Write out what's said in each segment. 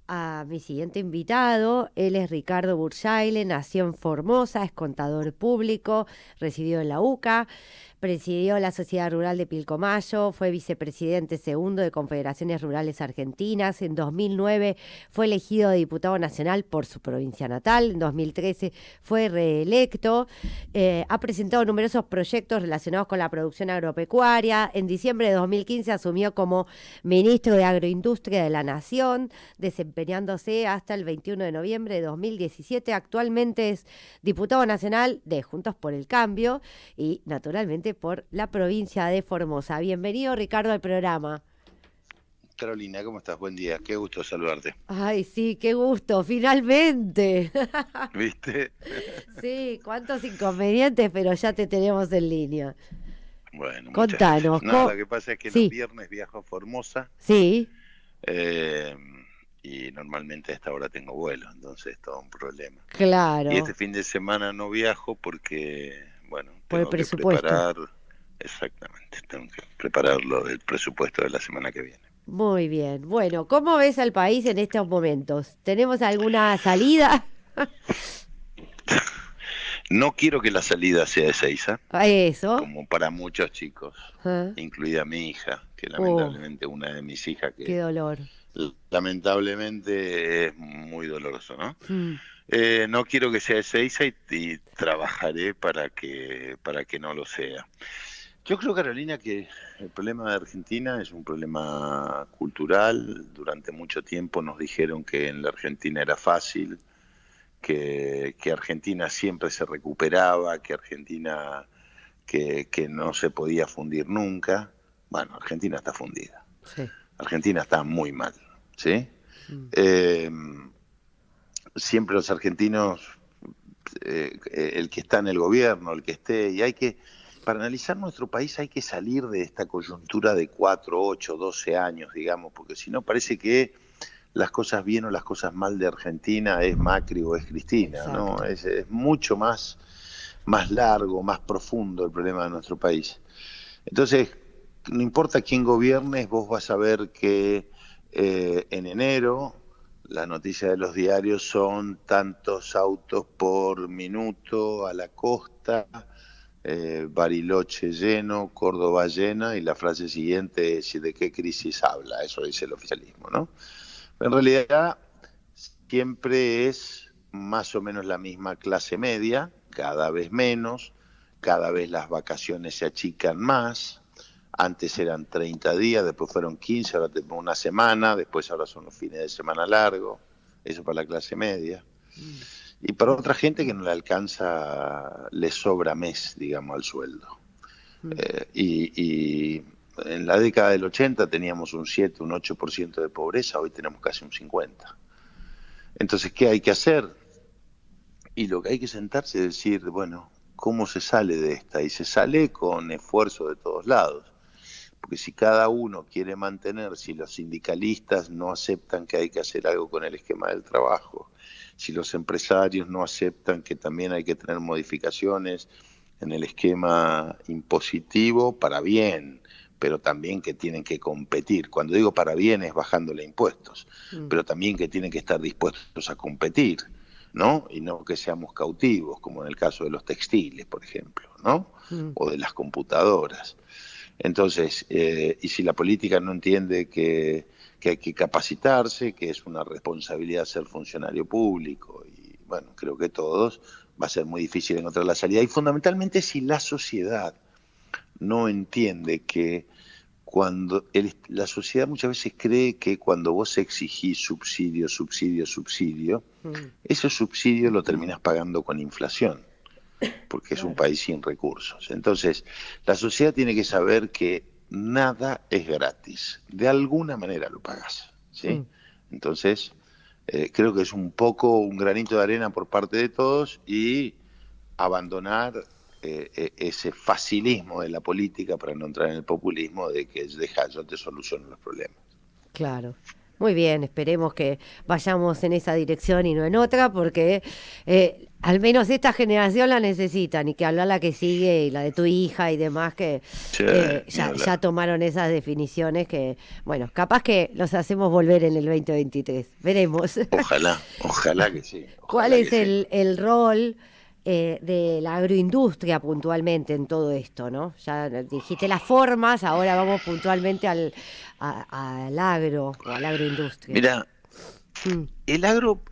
a mi siguiente invitado. Él es Ricardo Bursaile, nació en Formosa, es contador público, residió en la UCA, presidió la Sociedad Rural de Pilcomayo, fue vicepresidente segundo de Confederaciones Rurales Argentinas. En 2009 fue elegido diputado nacional por su provincia natal. En 2013 fue reelecto. Ha presentado numerosos proyectos relacionados con la producción agropecuaria. En diciembre de 2015 asumió como ministro de Agroindustria de la Nación, desempeñándose hasta el 21 de noviembre de 2017. Actualmente es diputado nacional de Juntos por el Cambio y naturalmente por la provincia de Formosa. Bienvenido, Ricardo, al programa. Carolina, ¿cómo estás? Buen día, qué gusto saludarte. Ay, sí, qué gusto, finalmente. ¿Viste? Sí, cuántos inconvenientes, pero ya te tenemos en línea. Bueno, muchas gracias. Contanos, No, lo que pasa es que los sí, viernes viajo a Formosa sí, eh, y normalmente a esta hora tengo vuelo, entonces es todo un problema. Y este claro, fin de semana no viajo porque, bueno, por el tengo que presupuesto. preparar, exactamente, tengo que preparar lo del presupuesto de la semana que viene. Muy bien. Bueno, ¿cómo ves al país en estos momentos? ¿Tenemos alguna salida? No quiero que la salida sea de Ezeiza, A eso. como para muchos chicos, Ah, incluida mi hija, que oh, lamentablemente una de mis hijas qué que dolor. lamentablemente es muy doloroso, ¿no? Mm, No quiero que sea Ezeiza y trabajaré para que no lo sea. Yo creo, Carolina, que el problema de Argentina es un problema cultural. Durante mucho tiempo nos dijeron que en la Argentina era fácil, que Argentina siempre se recuperaba, que Argentina que no se podía fundir nunca. Bueno, Argentina está fundida. sí. Argentina está muy mal, ¿sí? Mm, Eh, Siempre los argentinos, el que está en el gobierno, el que esté, y para analizar nuestro país hay que salir de esta coyuntura de 4, 8, 12 años, digamos, porque si no parece que las cosas bien o las cosas mal de Argentina es Macri o es Cristina, ¿no? exacto. Es mucho más largo, más profundo el problema de nuestro país. Entonces, no importa quién gobiernes, vos vas a ver que en enero las noticias de los diarios son tantos autos por minuto a la costa, Bariloche lleno, Córdoba llena, y la frase siguiente es ¿de qué crisis habla? Eso dice el oficialismo, ¿no? Pero en realidad siempre es más o menos la misma clase media, cada vez menos, cada vez las vacaciones se achican más. Antes eran 30 días, después fueron 15, ahora tenemos una semana, después ahora son los fines de semana largos, eso para la clase media. Mm, Y para otra gente que no le alcanza, le sobra mes, digamos, al sueldo. mm, Y en la década del 80 teníamos un 7, un 8% de pobreza, hoy tenemos casi un 50%. Entonces, ¿qué hay que hacer? Y lo que hay que sentarse es decir, bueno, ¿cómo se sale de esta? Y se sale con esfuerzo de todos lados. Porque si cada uno quiere mantener, si los sindicalistas no aceptan que hay que hacer algo con el esquema del trabajo, si los empresarios no aceptan que también hay que tener modificaciones en el esquema impositivo para bien, pero también que tienen que competir. Cuando digo para bien es bajándole impuestos, mm, pero también que tienen que estar dispuestos a competir, ¿no? Y no que seamos cautivos, como en el caso de los textiles, por ejemplo, ¿no? mm. O de las computadoras. Entonces, y si la política no entiende que hay que capacitarse, que es una responsabilidad ser funcionario público, y bueno, creo que todos, va a ser muy difícil encontrar la salida. Y fundamentalmente si la sociedad no entiende que la sociedad muchas veces cree que cuando vos exigís subsidio, subsidio, subsidio, Mm, ese subsidio lo terminas pagando con inflación porque es un claro. país sin recursos. Entonces, la sociedad tiene que saber que nada es gratis. De alguna manera lo pagas, ¿sí? Mm. Entonces, creo que es un poco un granito de arena por parte de todos y abandonar ese facilismo de la política para no entrar en el populismo de que deja, yo te soluciono los problemas. Claro. Muy bien, esperemos que vayamos en esa dirección y no en otra, porque al menos esta generación la necesitan y que habla la que sigue y la de tu hija y demás que Sí, ni ya hablar. tomaron esas definiciones que, bueno, capaz que los hacemos volver en el 2023. Veremos. Ojalá que sí, ¿Cuál ojalá que es sí. el rol de la agroindustria puntualmente en todo esto, ¿no? Ya dijiste las formas, ahora vamos puntualmente al agro o a la agroindustria. Mira, Mm, el agro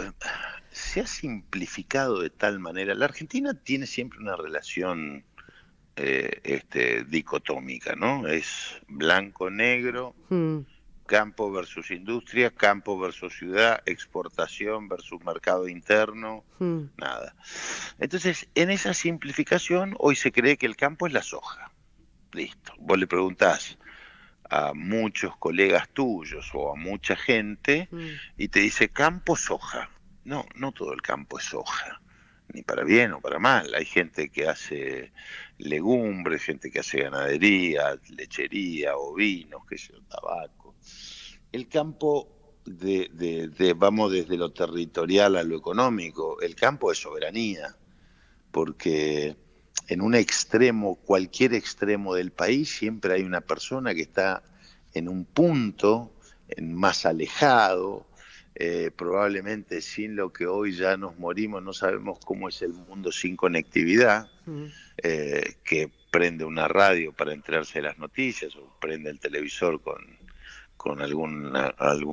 se ha simplificado de tal manera. La Argentina tiene siempre una relación dicotómica, ¿no? Es blanco-negro, mm, campo versus industria, campo versus ciudad, exportación versus mercado interno, mm, nada. Entonces, en esa simplificación, hoy se cree que el campo es la soja. Listo. Vos le preguntás a muchos colegas tuyos o a mucha gente mm, y te dice campo soja. No, no todo el campo es soja, ni para bien o para mal. Hay gente que hace legumbres, gente que hace ganadería, lechería, ovinos, qué sé yo, tabaco. El campo vamos desde lo territorial a lo económico, el campo es soberanía, porque en un extremo, cualquier extremo del país, siempre hay una persona que está en un punto más alejado, probablemente sin lo que hoy ya nos morimos, no sabemos cómo es el mundo sin conectividad, mm. que prende una radio para enterarse de las noticias o prende el televisor con algún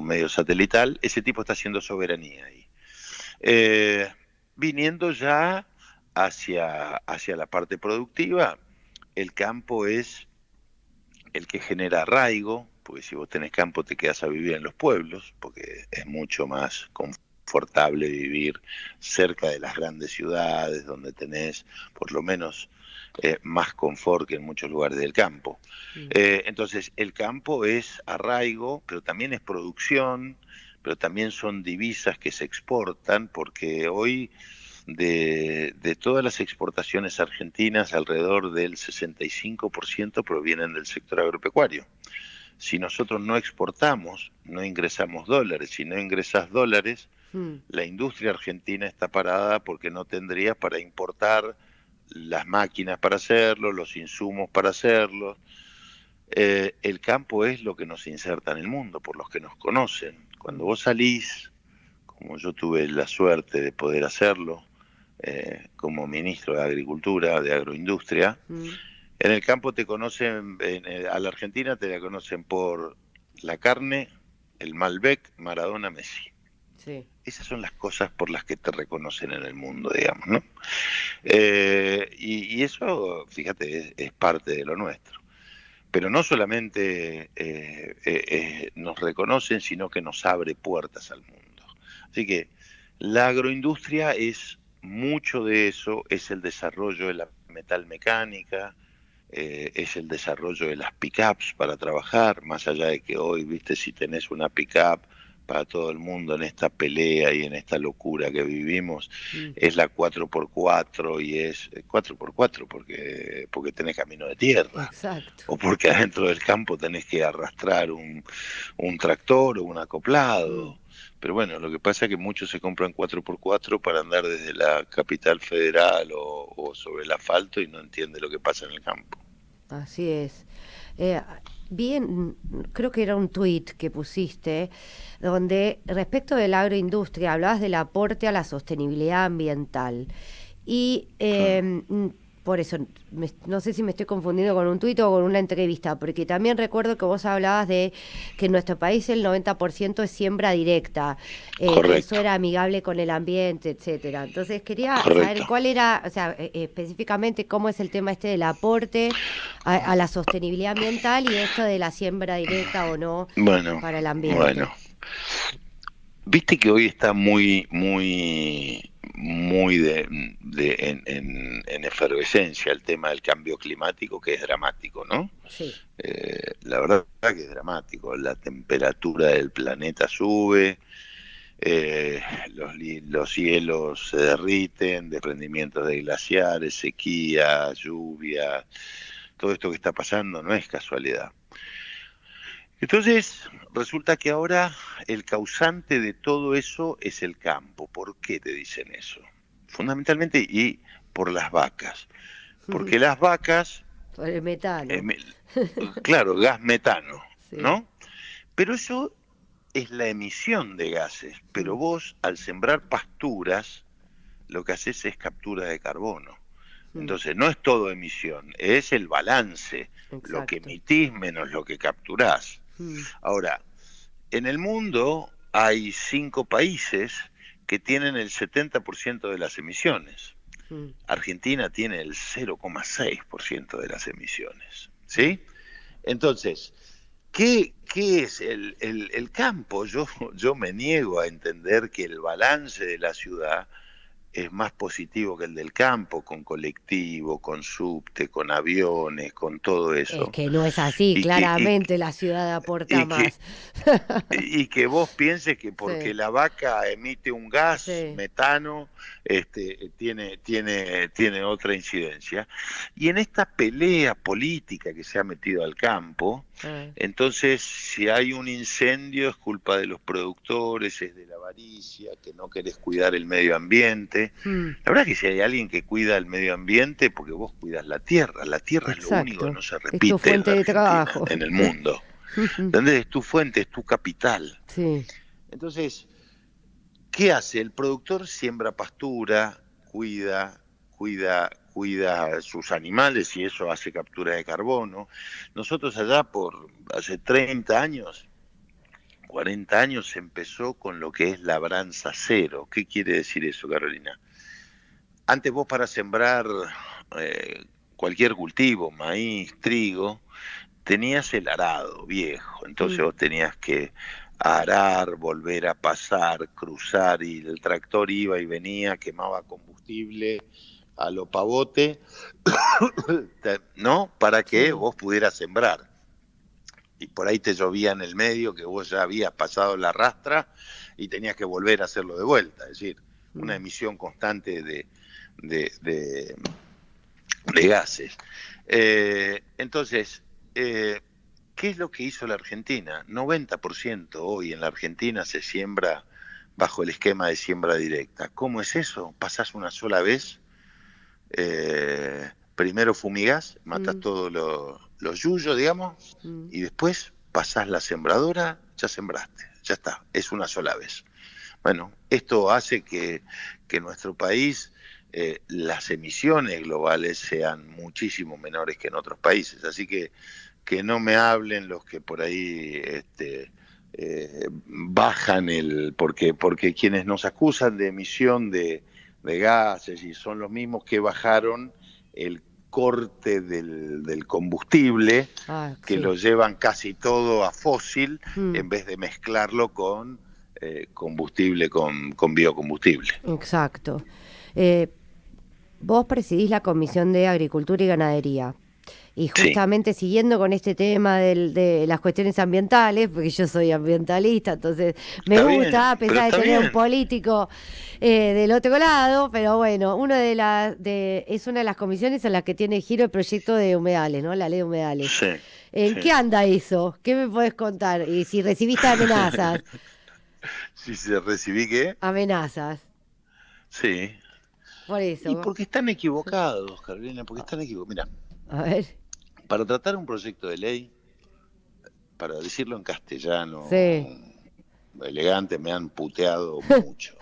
medio satelital, ese tipo está haciendo soberanía ahí. Viniendo ya hacia la parte productiva, el campo es el que genera arraigo, porque si vos tenés campo te quedas a vivir en los pueblos, porque es mucho más confortable vivir cerca de las grandes ciudades, donde tenés por lo menos más confort que en muchos lugares del campo. Mm. Entonces, el campo es arraigo, pero también es producción, pero también son divisas que se exportan, porque hoy de todas las exportaciones argentinas, alrededor del 65% provienen del sector agropecuario. Si nosotros no exportamos, no ingresamos dólares. Si no ingresas dólares, Mm. la industria argentina está parada porque no tendría para importar las máquinas para hacerlo, los insumos para hacerlo. El campo es lo que nos inserta en el mundo, por los que nos conocen. Cuando Mm. vos salís, como yo tuve la suerte de poder hacerlo, como ministro de Agricultura, de Agroindustria. Mm. En el campo te conocen, a la Argentina te la conocen por la carne, el Malbec, Maradona, Messi. Sí. Esas son las cosas por las que te reconocen en el mundo, digamos, ¿no? Y eso, fíjate, es parte de lo nuestro. Pero no solamente nos reconocen, sino que nos abre puertas al mundo. Así que la agroindustria es mucho de eso, es el desarrollo de la metalmecánica, es el desarrollo de las pickups para trabajar, más allá de que hoy, viste, si tenés una pickup para todo el mundo en esta pelea y en esta locura que vivimos, Mm. es la 4x4 y es 4x4 porque tenés camino de tierra Exacto. o porque adentro del campo tenés que arrastrar un tractor o un Mm. acoplado. Pero bueno, lo que pasa es que muchos se compran 4x4 para andar desde la capital federal o sobre el asfalto y no entiende lo que pasa en el campo. Así es. Eh, creo que era un tuit que pusiste, donde respecto de la agroindustria hablabas del aporte a la sostenibilidad ambiental. Y por eso, no sé si me estoy confundiendo con un tuit o con una entrevista, porque también recuerdo que vos hablabas de que en nuestro país el 90% es siembra directa, que eso Correcto, era amigable con el ambiente, etcétera. Entonces quería saber correcto. cuál era, o sea, específicamente cómo es el tema este del aporte a la sostenibilidad ambiental y esto de la siembra directa o no Bueno, para el ambiente. bueno. Viste que hoy está muy en efervescencia el tema del cambio climático, que es dramático, ¿no? Sí. La verdad que es dramático. La temperatura del planeta sube, los cielos se derriten, desprendimientos de glaciares, sequía, lluvia, todo esto que está pasando no es casualidad. Entonces, resulta que ahora el causante de todo eso es el campo. ¿Por qué te dicen eso? Fundamentalmente y por las vacas. Porque las vacas, Por el eh, metano. me- claro, gas metano, Sí. ¿no? Pero eso es la emisión de gases. Pero Mm, vos, al sembrar pasturas, lo que haces es captura de carbono. mm, Entonces, no es todo emisión, es el balance, lo que exacto. emitís menos lo que capturás. Mm, Ahora, en el mundo hay 5 países que tienen el 70% de las emisiones. mm, Argentina tiene el 0,6% de las emisiones. mm. ¿Sí? Entonces, ¿qué es el campo? Yo me niego a entender que el balance de la ciudad es más positivo que el del campo, con colectivo, con subte, con aviones, con todo Es eso. que no es así, Y que, y, claramente la ciudad aporta y que, más. y que vos pienses que porque Sí, la vaca emite un gas, sí. metano, tiene otra incidencia. Y en esta pelea política que se ha metido al campo, Ah, entonces si hay un incendio es culpa de los productores, es de la avaricia, que no querés cuidar el medio ambiente. mm, La verdad que si hay alguien que cuida el medio ambiente, porque vos cuidas la tierra es lo único que exacto. no se Es tu repite en fuente la de Argentina, trabajo. en el mundo. ¿Entendés? Es tu fuente, es tu capital. Sí. Entonces, ¿qué hace? El productor siembra pastura, cuida sus animales y eso hace captura de carbono. Nosotros allá por hace 30 años, 40 años se empezó con lo que es labranza cero. ¿Qué quiere decir eso, Carolina? Antes vos para sembrar eh, cualquier cultivo, maíz, trigo, tenías el arado viejo, entonces Mm, vos tenías que arar, volver a pasar, cruzar y el tractor iba y venía, quemaba combustible a lo pavote, ¿no? Para que sí. vos pudieras sembrar. Y por ahí te llovía en el medio, que vos ya habías pasado la rastra y tenías que volver a hacerlo de vuelta. Es decir, una Mm, emisión constante de, de, de gases. Entonces, ¿qué es lo que hizo la Argentina? 90% hoy en la Argentina se siembra bajo el esquema de siembra directa. ¿Cómo es eso? Pasás una sola vez, primero fumigás, matas mm, todos los yuyos, digamos, mm. y después pasás la sembradora, ya sembraste, ya está, es una sola vez. Bueno, esto hace que nuestro país, las emisiones globales sean muchísimo menores que en otros países. Así que no me hablen los que por ahí bajan porque quienes nos acusan de emisión de gases y son los mismos que bajaron el corte del combustible, Ah, que sí. lo llevan casi todo a fósil Mm, en vez de mezclarlo con combustible, con biocombustible. exacto. Eh, Vos presidís la Comisión de Agricultura y Ganadería. Y Sí, justamente siguiendo con este tema de las cuestiones ambientales, porque yo soy ambientalista, entonces me está gusta, a bien, pero pesar de está tener un bien. político del otro lado, pero bueno, es una de las comisiones en las que tiene giro el proyecto de humedales, ¿no? La ley de humedales. Sí, ¿En sí. qué anda eso? ¿Qué me podés contar? Y si recibiste amenazas, Si se recibí qué, amenazas, sí. por Y eso. porque están equivocados, Carolina, porque están equivocados. Mira, A ver, para tratar un proyecto de ley, para decirlo en castellano sí. elegante, me han puteado mucho.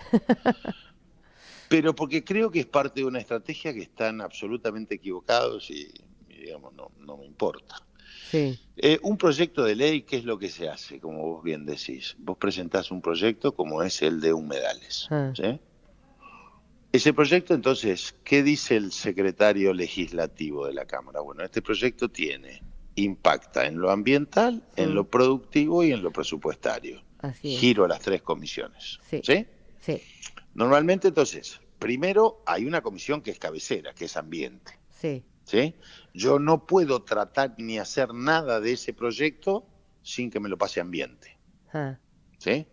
Pero porque creo que es parte de una estrategia que están absolutamente equivocados y digamos, no me importa. Sí. Un proyecto de ley, ¿qué es lo que se hace? Como vos bien decís, vos presentás un proyecto como es el de humedales. Ah, ¿Sí? Ese proyecto, entonces, ¿qué dice el secretario legislativo de la Cámara? Bueno, este proyecto impacta en lo ambiental, en mm, lo productivo y en lo presupuestario. así es. Giro a las 3 comisiones. Sí, ¿Sí? sí, Normalmente, entonces, primero hay una comisión que es cabecera, que es ambiente. sí. ¿Sí? Yo no puedo tratar ni hacer nada de ese proyecto sin que me lo pase ambiente. Ah, ¿Sí?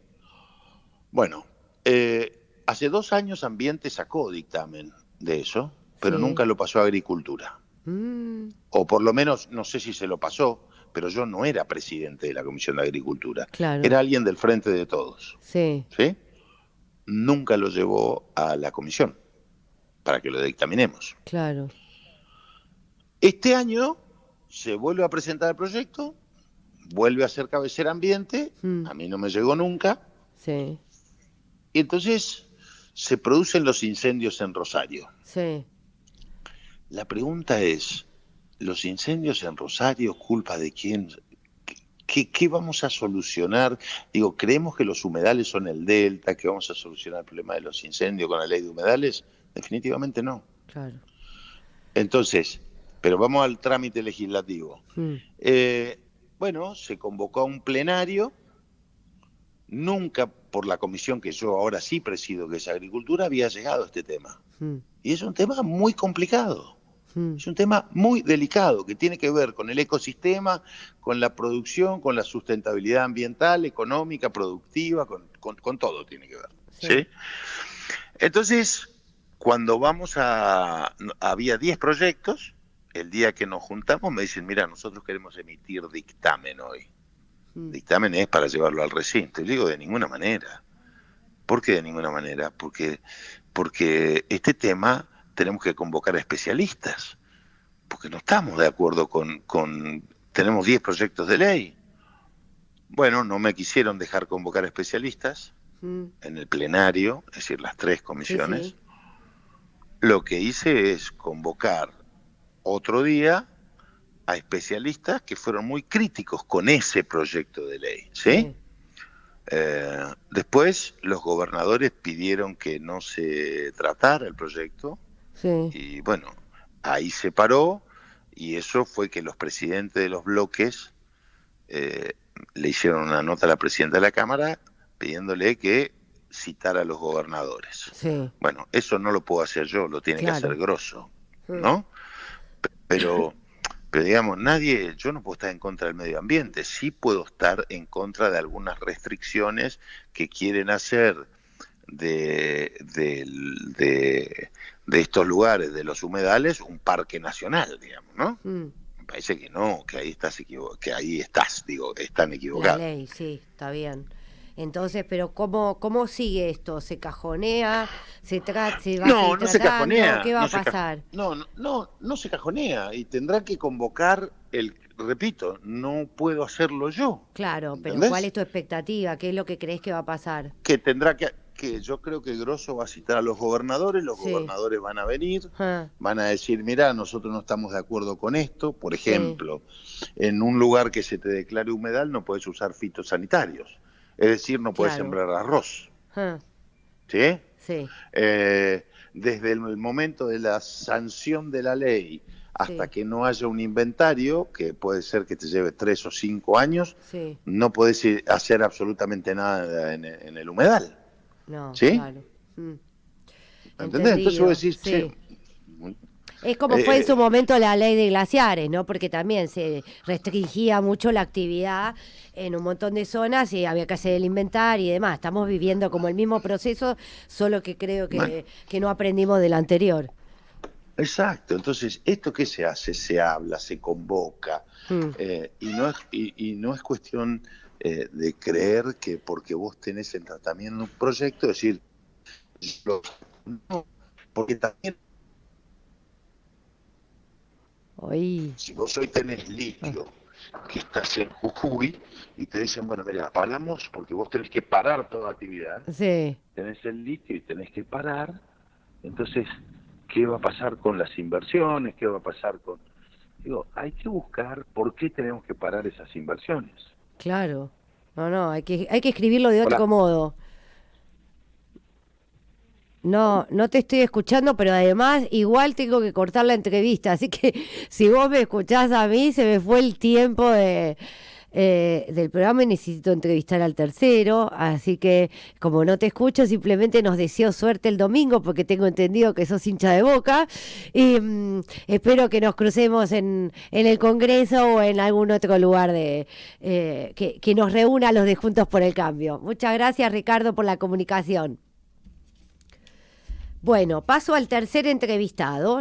Bueno, hace 2 años Ambiente sacó dictamen de eso, pero sí. nunca lo pasó a Agricultura. Mm, O por lo menos, no sé si se lo pasó, pero yo no era presidente de la Comisión de Agricultura. Claro. Era alguien del Frente de Todos. Sí. ¿Sí? Nunca lo llevó a la comisión para que lo dictaminemos. Claro. Este año se vuelve a presentar el proyecto, vuelve a ser cabecera ambiente, a mí no me llegó nunca, Sí. y entonces se producen los incendios en Rosario. Sí. La pregunta es, ¿los incendios en Rosario, culpa de quién? ¿Qué vamos a solucionar? Digo, ¿creemos que los humedales son el delta, que vamos a solucionar el problema de los incendios con la ley de humedales? Definitivamente no. Claro. Entonces, pero vamos al trámite legislativo. Bueno, se convocó a un plenario, nunca por la comisión que yo ahora sí presido, que es Agricultura, había llegado este tema. Y es un tema muy complicado. Es un tema muy delicado que tiene que ver con el ecosistema, con la producción, con la sustentabilidad ambiental, económica, productiva, con todo tiene que ver. ¿Sí? Entonces, cuando había 10 proyectos, el día que nos juntamos me dicen, mira, nosotros queremos emitir dictamen hoy. Dictamen es para llevarlo al recinto. Y digo, de ninguna manera. ¿Por qué de ninguna manera? Porque este tema tenemos que convocar a especialistas, porque no estamos de acuerdo tenemos 10 proyectos de ley. Bueno, no me quisieron dejar convocar a especialistas en el plenario, es decir, las 3 comisiones. Sí. Lo que hice es convocar otro día a especialistas que fueron muy críticos con ese proyecto de ley, ¿sí? Después los gobernadores pidieron que no se tratara el proyecto. Sí. Y bueno, ahí se paró, y eso fue que los presidentes de los bloques le hicieron una nota a la presidenta de la Cámara pidiéndole que citara a los gobernadores. Sí. Bueno, eso no lo puedo hacer yo, lo tiene que hacer Grosso, ¿no? Pero digamos, yo no puedo estar en contra del medio ambiente, sí puedo estar en contra de algunas restricciones que quieren hacer de estos lugares, de los humedales, un parque nacional, digamos, ¿no? Me parece que no, que ahí están equivocados. La ley, sí, está bien. Entonces, pero ¿cómo sigue esto? ¿Se cajonea? ¿Se va a seguir tratando? No se cajonea. ¿Qué va a pasar? No se cajonea, y tendrá que convocar repito, no puedo hacerlo yo. Claro, ¿entendés? Pero ¿cuál es tu expectativa? ¿Qué es lo que crees que va a pasar? Que yo creo que Grosso va a citar a los gobernadores gobernadores van a venir, van a decir, mira, nosotros no estamos de acuerdo con esto, por ejemplo, en un lugar que se te declare humedal no puedes usar fitosanitarios, es decir, no puedes sembrar arroz. ¿Sí? Sí. Desde el momento de la sanción de la ley hasta que no haya un inventario, que puede ser que te lleve 3 o 5 años, no podés hacer absolutamente nada en el humedal. No, ¿sí? Claro. ¿Entendés? Entonces vos decís, es como fue en su momento la ley de glaciares, ¿no? Porque también se restringía mucho la actividad en un montón de zonas y había que hacer el inventario y demás. Estamos viviendo como el mismo proceso, solo que creo que no aprendimos del anterior. Exacto. Entonces, ¿esto qué se hace? Se habla, se convoca, y no es cuestión de creer que porque vos tenés en tratamiento un proyecto, decir, no, porque también si vos hoy tenés litio, que estás en Jujuy, y te dicen, bueno, mira, paramos porque vos tenés que parar toda actividad, tenés el litio y tenés que parar, entonces, ¿qué va a pasar con las inversiones? ¿Qué va a pasar con...? Digo, hay que buscar por qué tenemos que parar esas inversiones. Claro. No, hay que escribirlo de otro modo. No te estoy escuchando, pero además igual tengo que cortar la entrevista, así que si vos me escuchás a mí, se me fue el tiempo del programa y necesito entrevistar al tercero, así que como no te escucho, simplemente nos deseo suerte el domingo, porque tengo entendido que sos hincha de Boca, y espero que nos crucemos en el Congreso o en algún otro lugar que nos reúna a los de Juntos por el Cambio. Muchas gracias, Ricardo, por la comunicación. Bueno, paso al tercer entrevistado.